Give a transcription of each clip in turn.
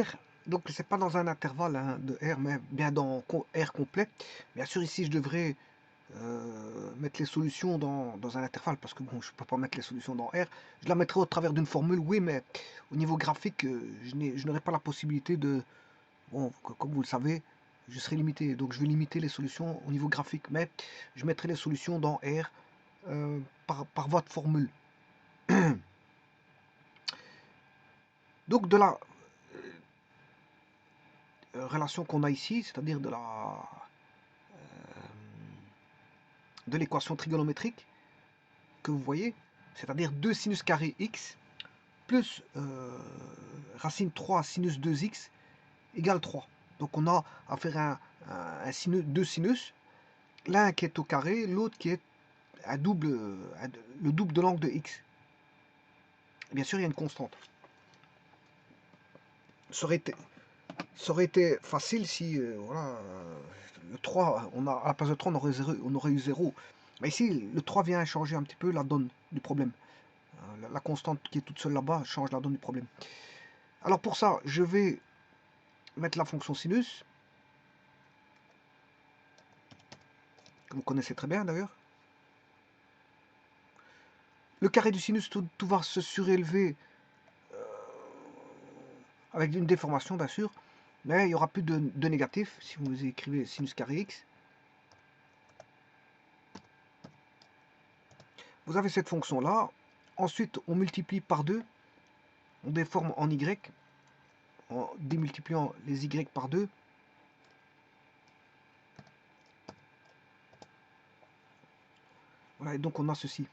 R, donc c'est pas dans un intervalle hein, de R, mais bien dans R complet. Bien sûr, ici, je devrais mettre les solutions dans un intervalle, parce que bon, je peux pas mettre les solutions dans R. Je la mettrai au travers d'une formule, oui, mais au niveau graphique, je n'aurai pas la possibilité de... Bon, comme vous le savez, je serai limité, donc je vais limiter les solutions au niveau graphique, mais je mettrai les solutions dans R par voie de formule. Donc de la relation qu'on a ici, c'est-à-dire de l'équation trigonométrique que vous voyez, c'est-à-dire 2 sinus carré x plus racine 3 sinus 2x égale 3. Donc on a à faire deux sinus, l'un qui est au carré, l'autre qui est le double de l'angle de x. Et bien sûr, il y a une constante. Ça aurait été facile si, voilà, le 3, à la place de 3, on aurait eu 0. Mais ici, le 3 vient changer un petit peu la donne du problème. La constante qui est toute seule là-bas change la donne du problème. Alors pour ça, je vais mettre la fonction sinus, que vous connaissez très bien d'ailleurs. Le carré du sinus, tout va se surélever avec une déformation bien sûr, mais il n'y aura plus de négatif si vous écrivez sinus carré x. Vous avez cette fonction là, ensuite on multiplie par 2, on déforme en y, en démultipliant les y par 2. Voilà, et donc on a ceci.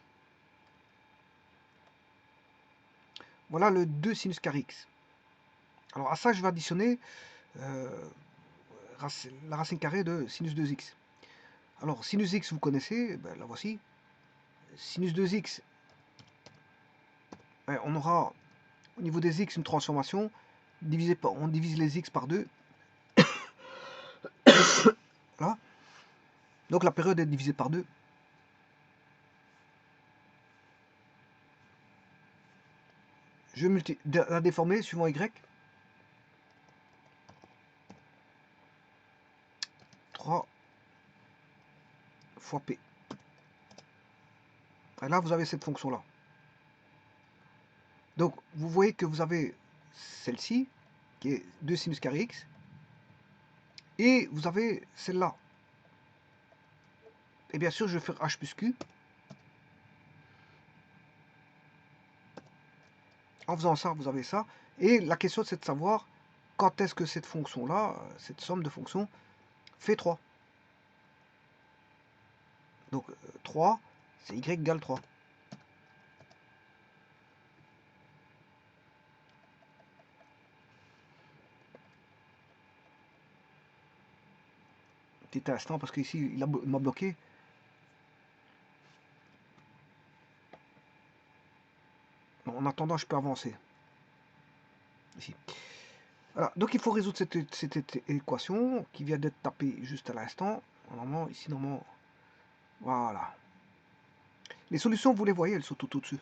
Voilà le 2 sinus carré x. Alors à ça, je vais additionner la racine carrée de sinus 2x. Alors sinus x, vous connaissez, ben, la voici. Sinus 2x, ben, on aura au niveau des x une transformation. On divise les x par 2. Voilà. Donc la période est divisée par 2. Je vais la déformer suivant y. 3 fois p. Et là, vous avez cette fonction-là. Donc, vous voyez que vous avez celle-ci, qui est 2 sinus carré x, et vous avez celle-là. Et bien sûr, je vais faire h plus q. En faisant ça, vous avez ça. Et la question, c'est de savoir quand est-ce que cette fonction-là, cette somme de fonctions, fait 3. Donc, 3, c'est y égale 3. Petit instant, parce qu'ici, il m'a bloqué. Bon, en attendant, je peux avancer. Ici. Voilà, donc il faut résoudre cette équation qui vient d'être tapée juste à l'instant. Normalement, ici, normalement, voilà. Les solutions, vous les voyez, elles sont tout au-dessus.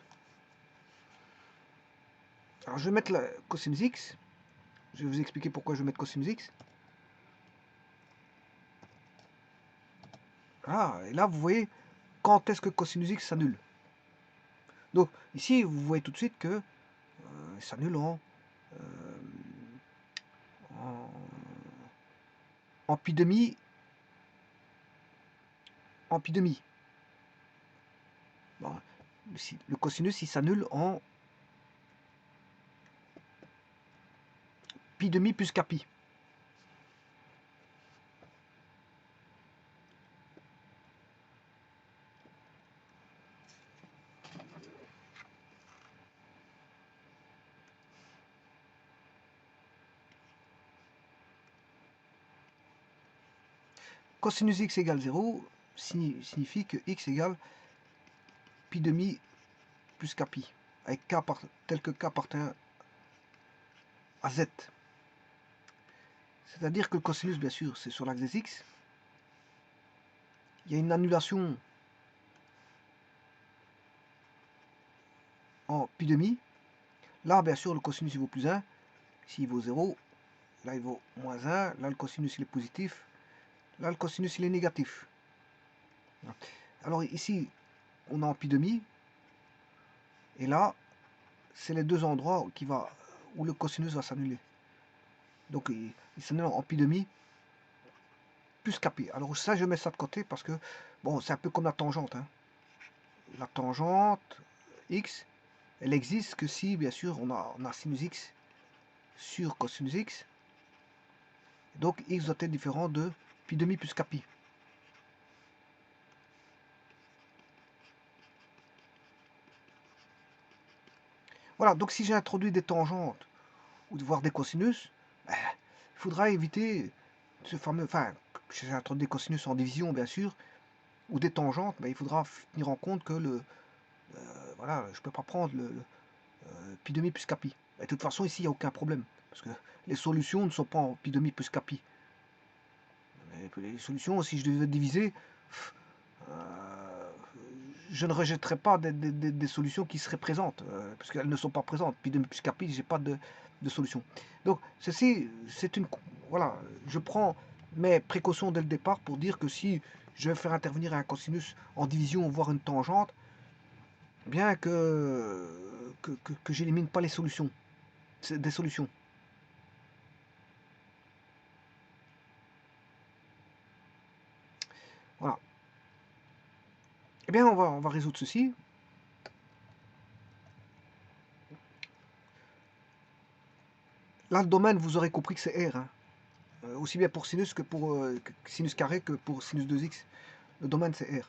Alors, je vais mettre la cosinus x. Je vais vous expliquer pourquoi je vais mettre cosinus x. Ah, et là, vous voyez quand est-ce que cosinus x s'annule. Donc, ici, vous voyez tout de suite que s'annule en pi demi. En pi demi. Bon, le cosinus, il s'annule en pi demi plus kpi. Cosinus x égale 0 signifie que x égale pi demi plus kpi, avec k tel que k appartient à z. C'est-à-dire que le cosinus, bien sûr, c'est sur l'axe des x. Il y a une annulation en pi demi. Là, bien sûr, le cosinus il vaut plus 1. Ici, il vaut 0. là il vaut moins 1, là le cosinus il est positif, là le cosinus il est négatif. Alors ici, on a en pi demi, et là, c'est les deux endroits où le cosinus va s'annuler. Donc il s'annule en pi demi plus kpi. Alors ça, je mets ça de côté parce que, bon, c'est un peu comme la tangente. Hein. La tangente x, elle existe que si, bien sûr, on a sinus x sur cosinus x. Donc x doit être différent de pi demi plus kpi. Voilà, donc si j'ai introduit des tangentes ou voire des cosinus, il faudra éviter ce fameux, enfin, j'ai introduit des cosinus en division bien sûr, ou des tangentes, mais il faudra tenir en compte que voilà, je ne peux pas prendre le pi demi plus kpi. Et de toute façon ici il n'y a aucun problème, parce que les solutions ne sont pas en pi demi plus kpi. Les solutions, si je devais diviser, je ne rejetterai pas des solutions qui seraient présentes, parce qu'elles ne sont pas présentes. Pi demi plus kpi, j'ai pas de solution. Donc ceci, c'est une, voilà, je prends mes précautions dès le départ pour dire que si je vais faire intervenir un cosinus en division, voire une tangente, bien que j'élimine pas les solutions, des solutions. Voilà. Eh bien, on va résoudre ceci. Là, le domaine, vous aurez compris que c'est R. Hein. Aussi bien pour sinus que pour sinus carré que pour sinus 2x. Le domaine, c'est R.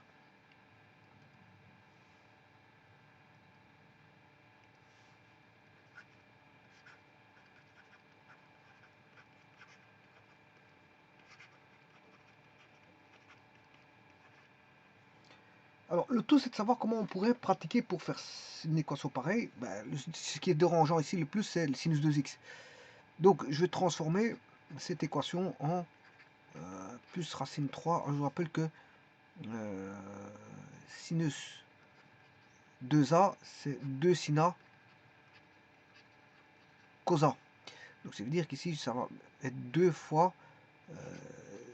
Alors, le tout, c'est de savoir comment on pourrait pratiquer pour faire une équation pareille. Ben, ce qui est dérangeant ici le plus, c'est le sinus 2x. Donc, je vais transformer cette équation en plus racine 3. Alors, je vous rappelle que sinus 2a, c'est 2 sin a cos a. Donc, ça veut dire qu'ici, ça va être 2 fois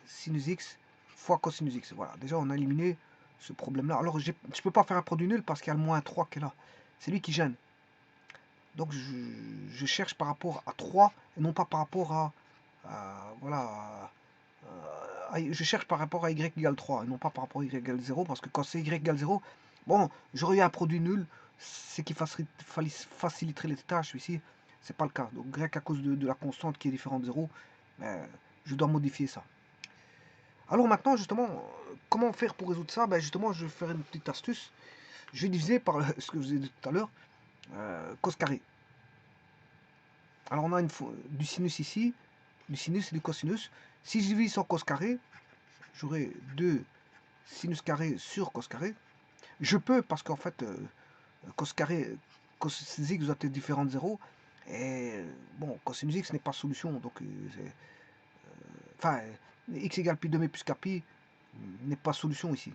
sinus x fois cosinus x. Voilà, déjà, on a éliminé ce problème-là. Alors, je ne peux pas faire un produit nul parce qu'il y a le moins 3 qui est là. C'est lui qui gêne. Donc je cherche par rapport à 3 et non pas par rapport voilà, je cherche par rapport à y égale 3 et non pas par rapport à y égale 0 parce que quand c'est y égale 0, bon, j'aurais eu un produit nul, c'est qui faciliterait les tâches ici, c'est pas le cas. Donc grec à cause de la constante qui est différente de 0, ben, je dois modifier ça. Alors maintenant, justement, comment faire pour résoudre ça? Ben justement, je vais faire une petite astuce. Je vais diviser par ce que je vous ai dit tout à l'heure, cos carré. Alors on a du sinus ici, du sinus et du cosinus. Si je divise en cos carré, j'aurai 2 sinus carré sur cos carré. Je peux, parce qu'en fait, cos carré, cos x doit être différent de 0. Et bon, cosinus x n'est pas solution. Donc, enfin, x égale pi demi plus kpi n'est pas solution ici.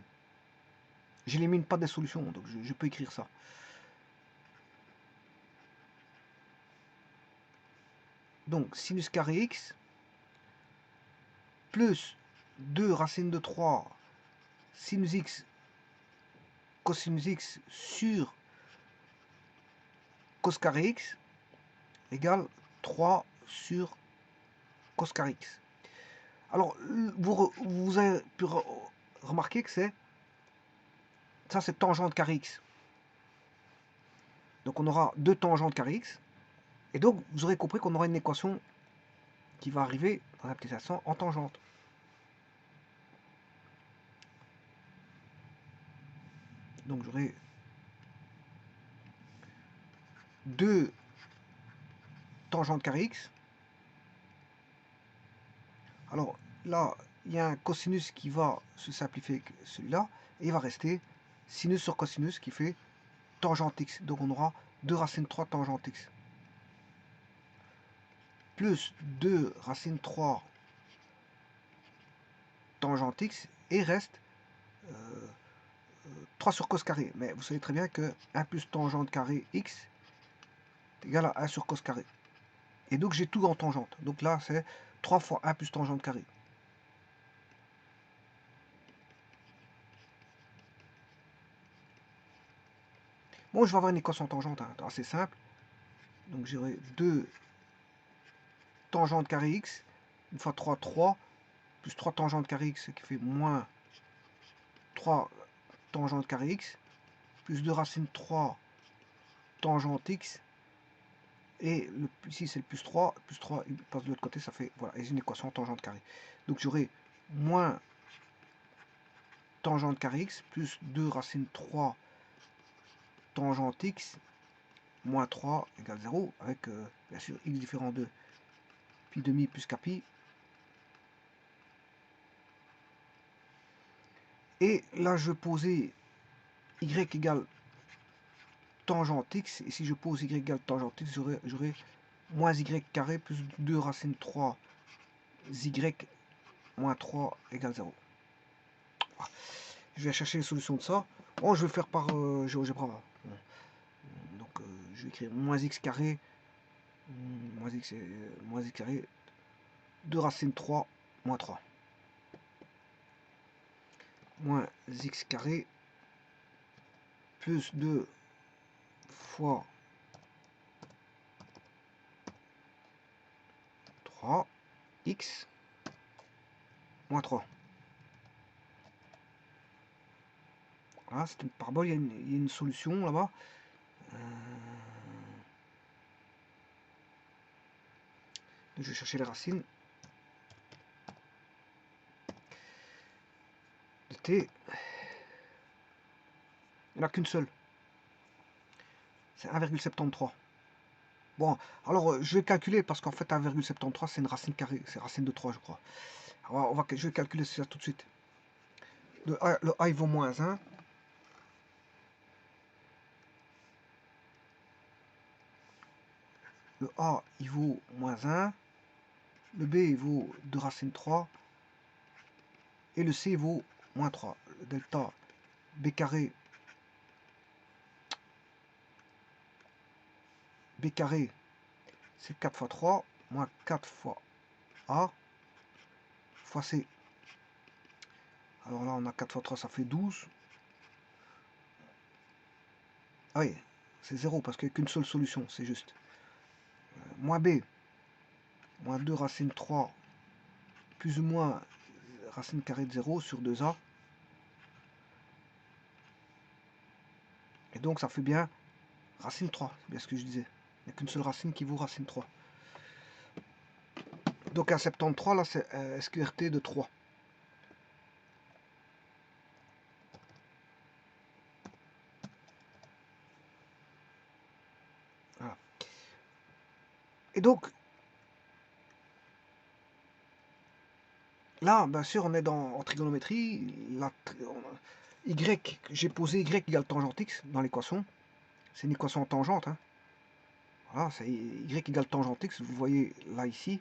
J'élimine pas des solutions, donc je peux écrire ça. Donc, sinus carré x plus 2 racine de 3 sinus x cosinus x sur cos carré x égale 3 sur cos carré x. Alors, vous avez pu remarquer que ça c'est tangente carré x. Donc on aura deux tangentes carré x. Et donc vous aurez compris qu'on aura une équation qui va arriver dans un petit instant en tangente. Donc j'aurai deux tangentes carré x. Alors là, il y a un cosinus qui va se simplifier avec celui-là. Et il va rester sinus sur cosinus qui fait tangente x. Donc on aura 2 racines 3 tangente x. Plus 2 racines 3 tangente x. Et reste 3 sur cos carré. Mais vous savez très bien que 1 plus tangente carré x est égal à 1 sur cos carré. Et donc j'ai tout en tangente. Donc là, c'est 3 fois 1 plus tangente carrée. Bon, je vais avoir une équation en tangente, hein, assez simple. Donc j'aurai 2 tangente carré x, une fois 3, 3, plus 3 tangente carré x, ce qui fait moins 3 tangente carré x, plus 2 racine 3 tangente x, et ici c'est le plus 3 il passe de l'autre côté, ça fait, voilà, et j'ai une équation en tangente carré. Donc j'aurai moins tangente carré x, plus 2 racine 3 tangente x, moins 3 égale 0, avec bien sûr x différent de pi demi plus kpi. Et là je vais poser y égale tangente x, et si je pose y égale tangente x, j'aurai moins y carré plus 2 racine 3 y moins 3 égale 0. Voilà. Je vais chercher les solutions de ça. Bon, je vais faire par GeoGebra. Bon. Donc je vais écrire moins x carré, moins x carré, 2 racine 3 moins 3. Moins x carré plus 2 fois 3 x moins 3. Voilà, c'est une parabole, il y a une solution là-bas. Je vais chercher les racines de t. Il n'y en a qu'une seule. C'est 1,73. Bon, alors je vais calculer parce qu'en fait 1,73 c'est une racine carrée, c'est racine de 3 je crois. Alors, je vais calculer ça tout de suite. Le a il vaut moins 1. Le a il vaut moins 1. Le b il vaut 2 racine 3. Et le c vaut moins 3. Le delta b carré c'est 4 fois 3 moins 4 fois a fois c. Alors là on a 4 fois 3 ça fait 12. Ah oui, c'est 0 parce qu'il n'y a qu'une seule solution, c'est juste. Moins b, moins 2 racine 3 plus ou moins racine carrée de 0 sur 2a. Et donc ça fait bien racine 3, c'est bien ce que je disais. Il n'y a qu'une seule racine qui vaut racine 3. Donc un 73 là c'est SQRT de 3. Voilà. Et donc là, bien sûr, on est en trigonométrie. J'ai posé y égale tangente x dans l'équation. C'est une équation en tangente. Hein. Voilà, c'est y égale tangente x, vous voyez là ici.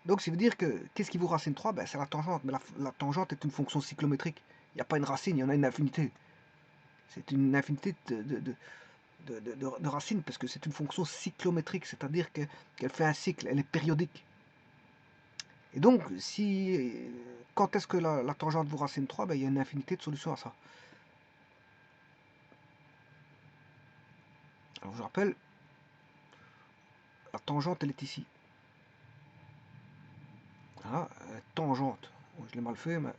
Donc ça veut dire que, qu'est-ce qui vaut racine 3? Ben, c'est la tangente, mais la tangente est une fonction cyclométrique. Il n'y a pas une racine, il y en a une infinité. C'est une infinité de racines, parce que c'est une fonction cyclométrique, c'est-à-dire qu'elle fait un cycle, elle est périodique. Et donc, quand est-ce que la tangente vaut racine 3? Ben, il y a une infinité de solutions à ça. Alors je rappelle, la tangente elle est ici. Voilà, tangente. Bon, je l'ai mal fait, mais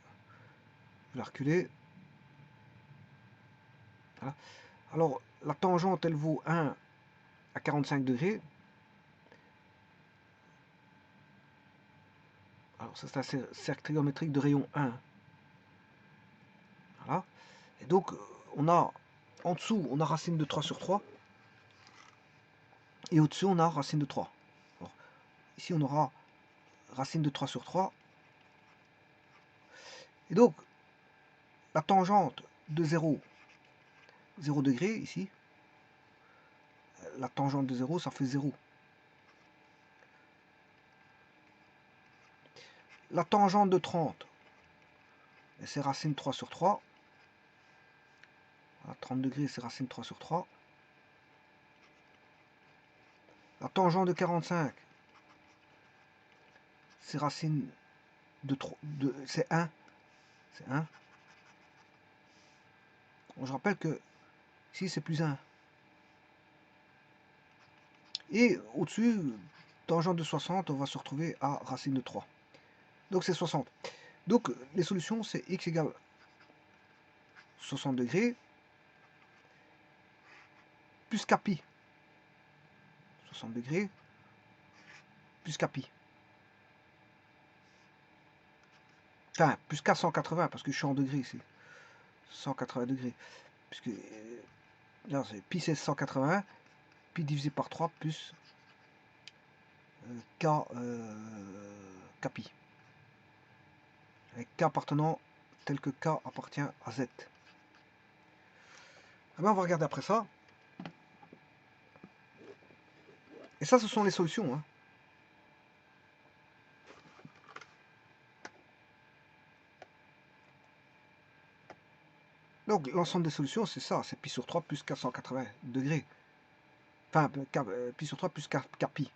je vais reculer. Voilà. Alors la tangente elle vaut 1 à 45 degrés. Alors ça c'est un cercle trigonométrique de rayon 1. Voilà. Et donc on a en dessous on a racine de 3 sur 3. Et au-dessus on a racine de 3. Alors, ici on aura racine de 3 sur 3. Et donc la tangente de 0 degré ici, la tangente de 0 ça fait 0. La tangente de 30, c'est racine 3 sur 3. À 30 degrés, c'est racine 3 sur 3. La tangente de 45, c'est racine de 3, c'est 1. C'est 1. Bon, je rappelle que ici, c'est plus 1. Et au-dessus, tangente de 60, on va se retrouver à racine de 3. Donc c'est 60. Donc les solutions, c'est x égale 60 degrés plus kpi. 60 degrés plus kpi. Enfin, plus k 180, parce que je suis en degrés ici. 180 degrés. Puisque là, c'est pi c'est 180, pi divisé par 3 plus k kpi. Avec k appartenant tel que k appartient à z. Alors on va regarder après ça. Et ça, ce sont les solutions. Hein. Donc l'ensemble des solutions, c'est ça, c'est pi sur 3 plus 480 degrés. Enfin, pi sur 3 plus kpi.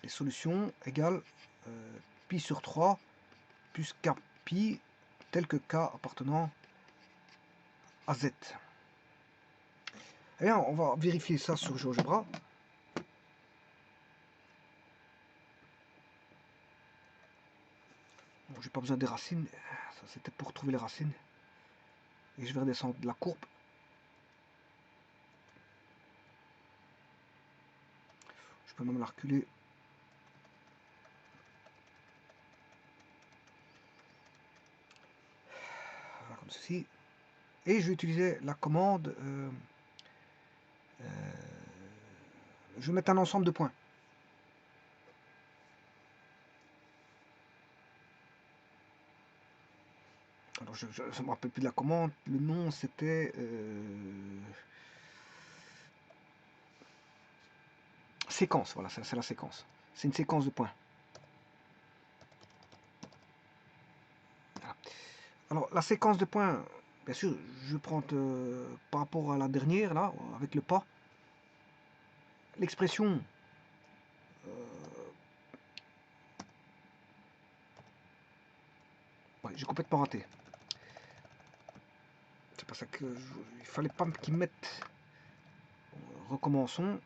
Les solutions égale pi sur 3 plus kpi tel que k appartenant à z. Et bien, on va vérifier ça sur GeoGebra. Bon, j'ai pas besoin des racines, ça c'était pour trouver les racines. Et je vais redescendre de la courbe. Je peux même la reculer. Voilà, comme ceci. Et je vais utiliser la commande. Je vais mettre un ensemble de points. Alors je ne me rappelle plus de la commande. Le nom c'était séquence. Voilà, c'est la séquence. C'est une séquence de points. Voilà. Alors la séquence de points, bien sûr, je prends par rapport à la dernière là, avec le pas. L'expression ouais, j'ai complètement raté. C'est pas ça que il fallait pas qu'ils mettent. Recommençons.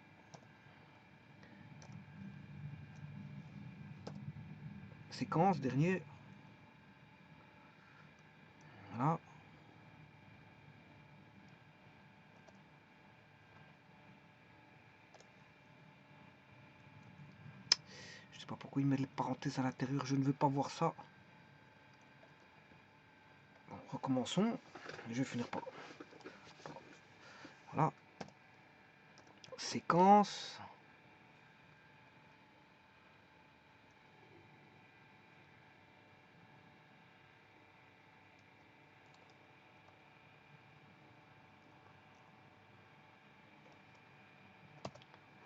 Séquence, dernier. Voilà. Je sais pas pourquoi il met les parenthèses à l'intérieur, je ne veux pas voir ça. Bon, recommençons. Je vais finir par. Voilà. Séquence.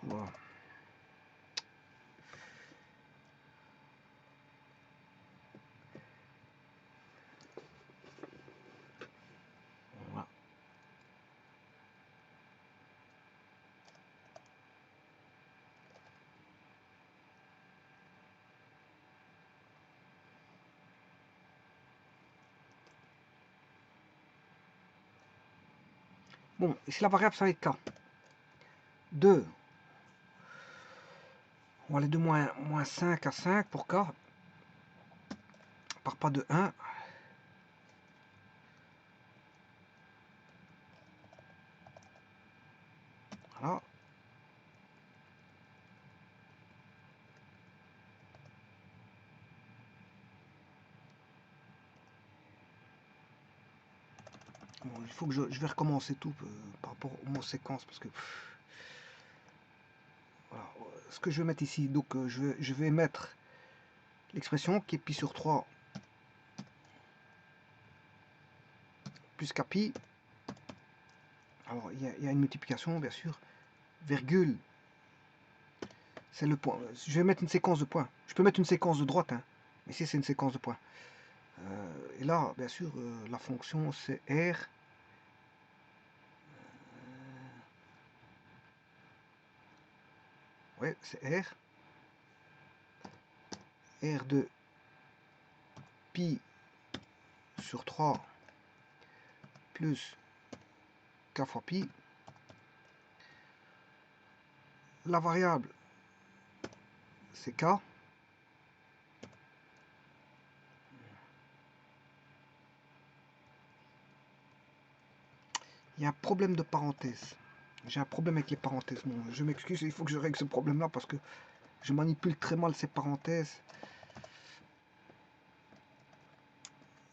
Voilà. Voilà. Bon, ici la variable ça va être k. 2. On va aller de moins 5 à 5 pour k. Par pas de 1. Voilà. Bon, il faut que je vais recommencer tout par rapport aux mots séquence parce que voilà. Ce que je vais mettre ici, donc je vais mettre l'expression qui est pi sur 3 plus kpi. Alors il y a une multiplication bien sûr, virgule, c'est le point. Je vais mettre une séquence de points. Je peux mettre une séquence de droite, hein, mais ici c'est une séquence de points. Et là, bien sûr, la fonction c'est r Ouais, c'est R. R de pi sur 3 plus k fois pi. La variable, c'est k. Il y a un problème de parenthèse. J'ai un problème avec les parenthèses. Bon, je m'excuse, il faut que je règle ce problème-là parce que je manipule très mal ces parenthèses.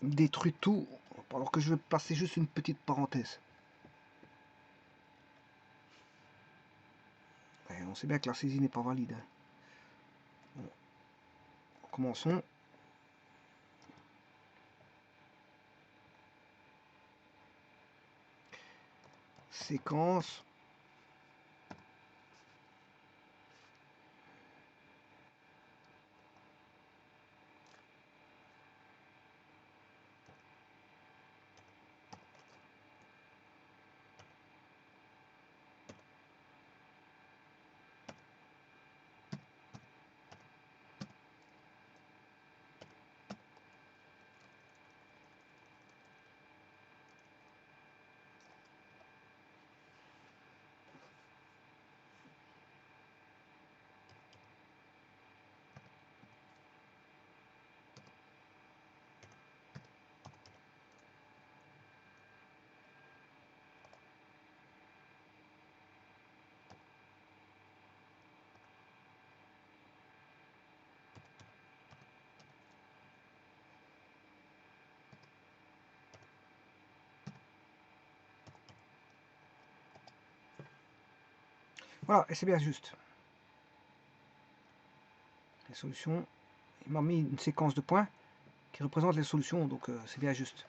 Il me détruit tout alors que je vais placer juste une petite parenthèse. Et on sait bien que la saisie n'est pas valide. Hein. Bon, commençons. Séquence. Voilà, et c'est bien juste. Les solutions. Il m'a mis une séquence de points qui représente les solutions, donc c'est bien juste.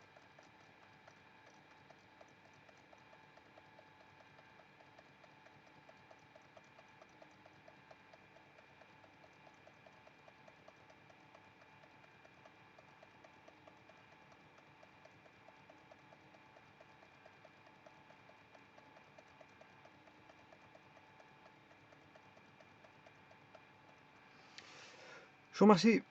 Je vous remercie.